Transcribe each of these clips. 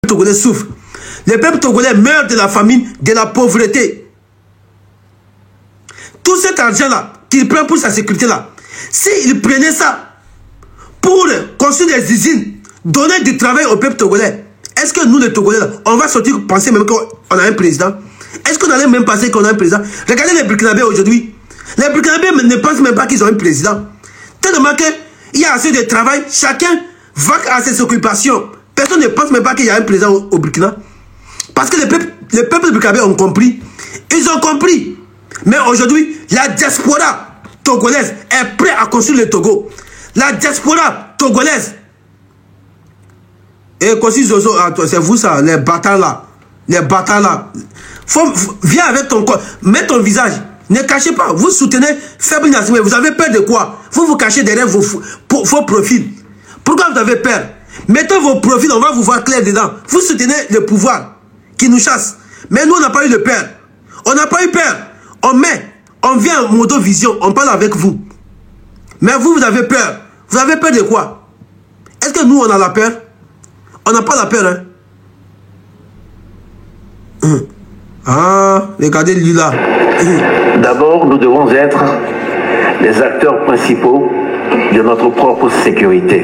togolais souffre. Le peuple togolais meurt de la famine, de la pauvreté. Tout cet argent-là qu'il prend pour sa sécurité-là, s'il prenait ça pour construire des usines, donner du travail au peuple togolais, est-ce que nous, les Togolais, là, on va sortir penser même qu'on a un président? Est-ce qu'on allait même penser qu'on a un président? Regardez les Burkinabés aujourd'hui. Les Burkinabés ne pensent même pas qu'ils ont un président. Tellement qu'il y a assez de travail, chacun va à ses occupations. Personne ne pense même pas qu'il y a un président au Burkina. Parce que les peuples burkinabés ont compris. Ils ont compris. Mais aujourd'hui, la diaspora togolaise est prête à construire le Togo. La diaspora togolaise. Et c'est vous ça, les bâtards là. Les bâtards là. Viens avec ton corps, mets ton visage. Ne cachez pas. Vous soutenez Faible Gnassingbé. Vous avez peur de quoi? Vous cachez derrière vos profils. Pourquoi vous avez peur? Mettez vos profils, on va vous voir clair dedans. Vous soutenez le pouvoir qui nous chasse. Mais nous, on n'a pas eu de peur. On n'a pas eu peur. On vient en modo vision, on parle avec vous. Mais vous avez peur. Vous avez peur de quoi? Est-ce que nous, on a la peur? On n'a pas la peur, hein? Ah, regardez lui là. D'abord, nous devons être les acteurs principaux de notre propre sécurité.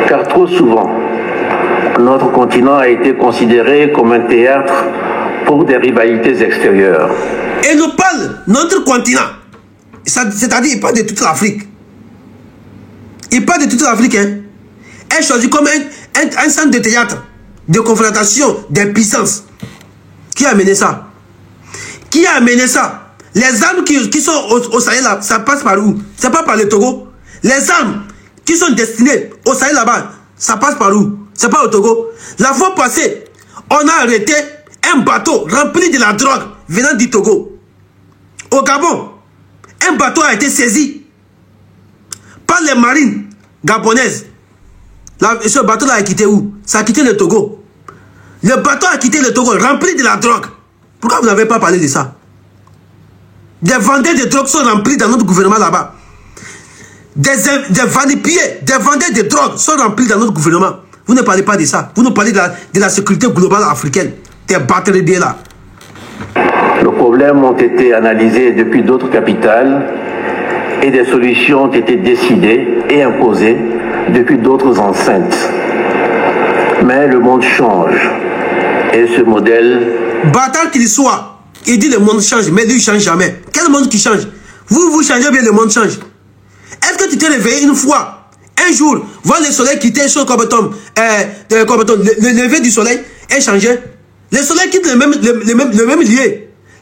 Car trop souvent, notre continent a été considéré comme un théâtre pour des rivalités extérieures. Et nous parle notre continent. C'est-à-dire, il parle de toute l'Afrique. Il parle de toute l'Afrique, hein. Elle choisit comme un centre de théâtre, de confrontation, des puissances. Qui a amené ça? Qui a amené ça? Les armes qui sont au Sahel là, ça passe par où? C'est pas par le Togo. Les armes qui sont destinées au Sahel là-bas, ça passe par où? C'est pas au Togo. La fois passée, on a arrêté un bateau rempli de la drogue venant du Togo. Au Gabon, un bateau a été saisi par les marines gabonaises. Ce bateau-là a quitté où? Ça a quitté le Togo. Le bateau a quitté le Togo rempli de la drogue. Pourquoi vous n'avez pas parlé de ça? Des vendeurs de drogue sont remplis dans notre gouvernement là-bas. Des vanipiers, des vendeurs de drogue sont remplis dans notre gouvernement. Vous ne parlez pas de ça. Vous nous parlez de la sécurité globale africaine. Des batteries là. Nos problèmes ont été analysés depuis d'autres capitales et des solutions ont été décidées et imposées depuis d'autres enceintes. Mais le monde change. Et ce modèle... Bâtard qu'il soit, il dit le monde change, mais lui il ne change jamais. Quel monde qui change? Vous changez bien, le monde change. Est-ce que tu t'es réveillé une fois, un jour, voir le soleil quitter sur le lever du soleil est changé? Le soleil quitte le même lieu.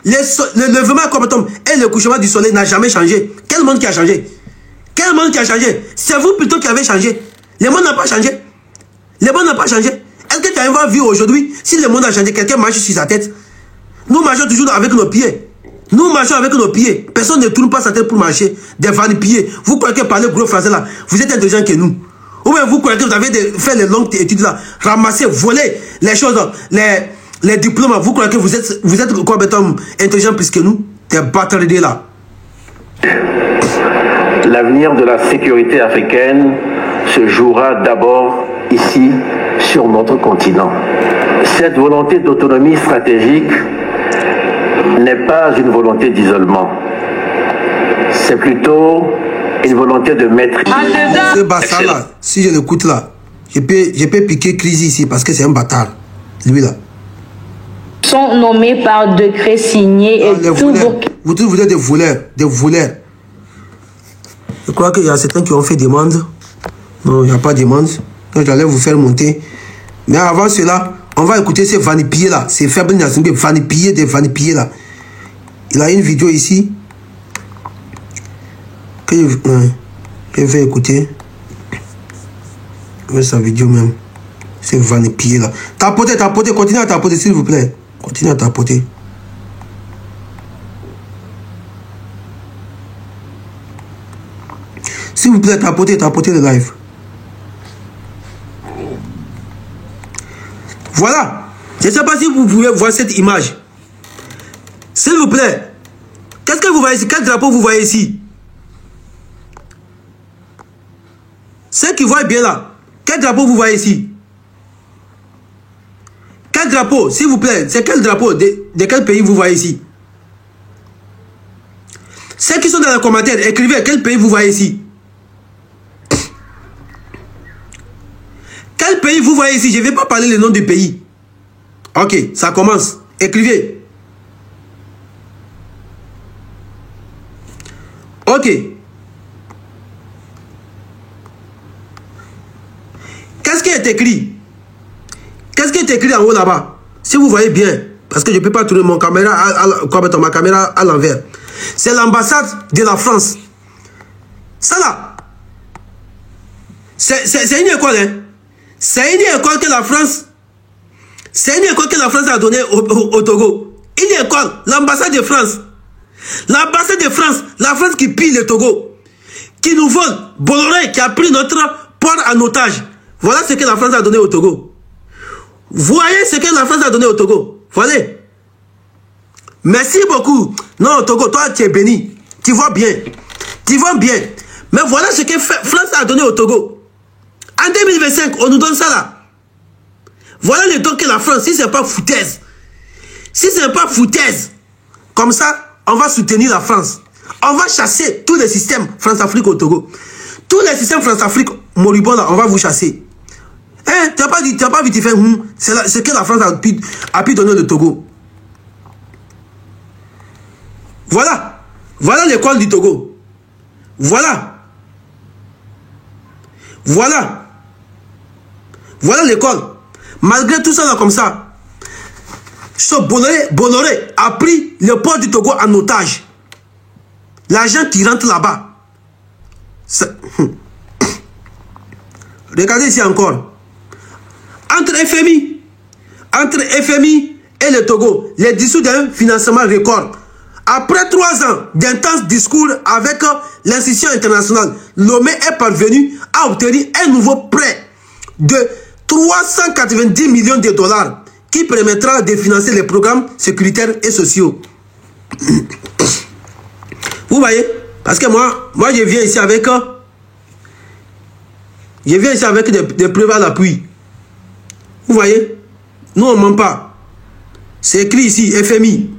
Le levement et le couchement du soleil n'a jamais changé. Quel monde qui a changé? Quel monde qui a changé? C'est vous plutôt qui avez changé. Le monde n'a pas changé. Le monde n'a pas changé. Est-ce que tu as vu aujourd'hui, si le monde a changé, quelqu'un marche sur sa tête? Nous marchons toujours avec nos pieds. Nous marchons avec nos pieds. Personne ne tourne pas sa tête pour marcher. Des vanipiers. Vous croyez que parler gros français là, vous êtes intelligent que nous? Ou bien vous croyez que vous avez fait les longues études là, ramasser, voler les choses, les diplômes. Vous croyez que vous êtes complètement intelligent plus que nous? Des batteries là. L'avenir de la sécurité africaine se jouera d'abord ici, sur notre continent. Cette volonté d'autonomie stratégique n'est pas une volonté d'isolement. C'est plutôt une volonté de maîtrise. Ce bâtard là, si je l'écoute là, je peux piquer crise ici parce que c'est un bâtard. Lui là. Sont nommés par décret signé et tout. Vous êtes des voleurs, des voleurs. Je crois qu'il y a certains qui ont fait demande. Non, il n'y a pas de demande. Donc j'allais vous faire monter. Mais avant cela, on va écouter ces vanipiers là. Ces Faible Gnassingbé, vanipiers, des vanipiers là. Il a une vidéo ici. Que je vais écouter. Je vais sa vidéo même. Ces vanipiers là. Tapotez, continuez à tapoter s'il vous plaît. Continuez à tapoter. S'il vous plaît, tapotez le live. Voilà. Je ne sais pas si vous pouvez voir cette image. S'il vous plaît. Qu'est-ce que vous voyez ici? Quel drapeau vous voyez ici? Ceux qui voient bien là. Quel drapeau vous voyez ici? Quel drapeau, s'il vous plaît, c'est quel drapeau de quel pays vous voyez ici? Ceux qui sont dans les commentaires, écrivez quel pays vous voyez ici. Quel pays vous voyez ici? Je ne vais pas parler le nom du pays. Ok, ça commence. Écrivez. Ok. Qu'est-ce qui est écrit? Qu'est-ce qui est écrit en haut là-bas? Si vous voyez bien, parce que je ne peux pas tourner ma caméra à l'envers. C'est l'ambassade de la France. Ça là, c'est une école, hein? C'est une école que la France... C'est une école que la France a donnée au Togo. Une école, l'ambassade de France. L'ambassade de France, la France qui pille le Togo. Qui nous vole, Bolloré qui a pris notre port en otage. Voilà ce que la France a donné au Togo. Voyez ce que la France a donné au Togo. Voilà. Merci beaucoup. Non, Togo, toi tu es béni. Tu vois bien. Tu vois bien. Mais voilà ce que France a donné au Togo. En 2025, on nous donne ça là. Voilà le don que la France, si ce n'est pas foutaise. Si ce n'est pas foutaise, comme ça, on va soutenir la France. On va chasser tous les systèmes France-Afrique au Togo. Tous les systèmes France-Afrique moribonds là, on va vous chasser. Hein, tu n'as pas vu, tu fais, c'est ce que la France a pu donner au Togo. Voilà. Voilà l'école du Togo. Voilà. Voilà. Voilà l'école. Malgré tout ça là comme ça, Bolloré a pris le port du Togo en otage. L'argent qui rentre là-bas. Regardez ici encore. Entre FMI et le Togo, les dessous d'un financement record. Après 3 ans d'intenses discours avec l'institution internationale, Lomé est parvenu à obtenir un nouveau prêt de 390 millions de dollars qui permettra de financer les programmes sécuritaires et sociaux. Vous voyez? Parce que moi je viens ici avec des preuves à l'appui. Vous voyez? Nous on ne ment pas. C'est écrit ici, FMI.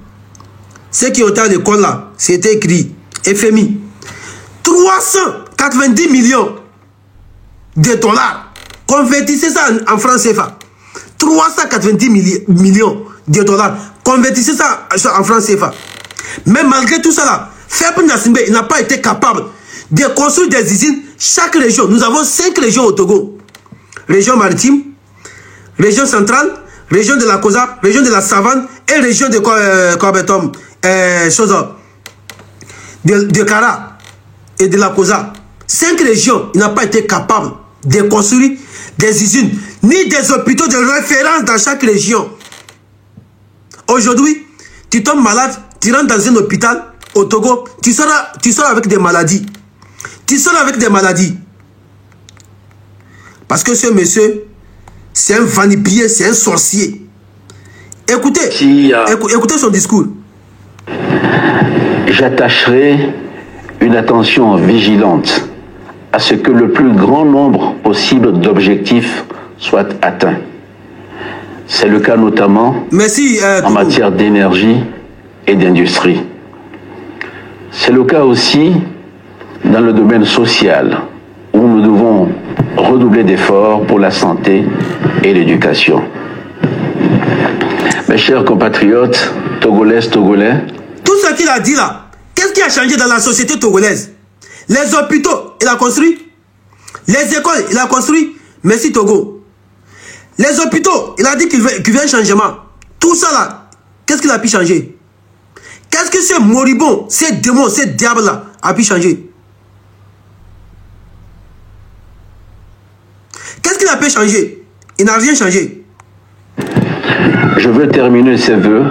Ceux qui ont été à l'école là, c'était écrit FMI. 390 millions de dollars. Convertissez ça en francs CFA. 390 millions de dollars. Convertissez ça en francs CFA. Mais malgré tout ça là, Fabre Gnassingbé, il n'a pas été capable de construire des usines. Chaque région, nous avons 5 régions au Togo. Région maritime, région centrale, région de la Kosa, région de la Savane et région de de Kara et de la Kosa. 5 régions, il n'a pas été capable de construire des usines, ni des hôpitaux de référence dans chaque région. Aujourd'hui, tu tombes malade, tu rentres dans un hôpital au Togo, tu sors avec des maladies. Tu sors avec des maladies. Parce que ce monsieur, c'est un vanipier, c'est un sorcier. Écoutez, écoutez son discours. J'attacherai une attention vigilante à ce que le plus grand nombre possible d'objectifs soient atteints. C'est le cas notamment en matière d'énergie et d'industrie. C'est le cas aussi dans le domaine social, où nous devons redoubler d'efforts pour la santé et l'éducation. Mes chers compatriotes, Togolaises, Togolais, tout ce qu'il a dit là, qu'est-ce qui a changé dans la société togolaise? Les hôpitaux, il a construit. Les écoles, il a construit. Merci Togo. Les hôpitaux, il a dit qu'il veut un changement. Tout ça là, qu'est-ce qu'il a pu changer? Qu'est-ce que ce moribond, ces démons, ces diables là a pu changer? Qu'est-ce qu'il a pu changer? Il n'a rien changé. Je veux terminer ces vœux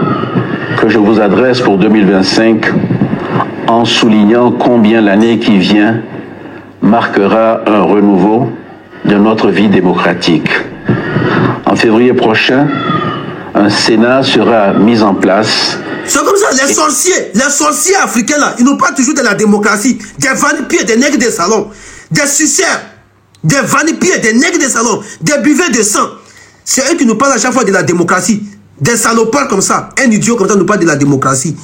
que je vous adresse pour 2025 en soulignant combien l'année qui vient marquera un renouveau de notre vie démocratique. En février prochain, un Sénat sera mis en place. C'est comme ça, les sorciers africains là, ils n'ont pas toujours de la démocratie. Des vanipiers, des nègres de salon, des suceurs, des vanipiers, des nègres de salon, des buveurs de sang. C'est eux qui nous parlent à chaque fois de la démocratie. Des salopards comme ça. Un idiot comme ça nous parle de la démocratie.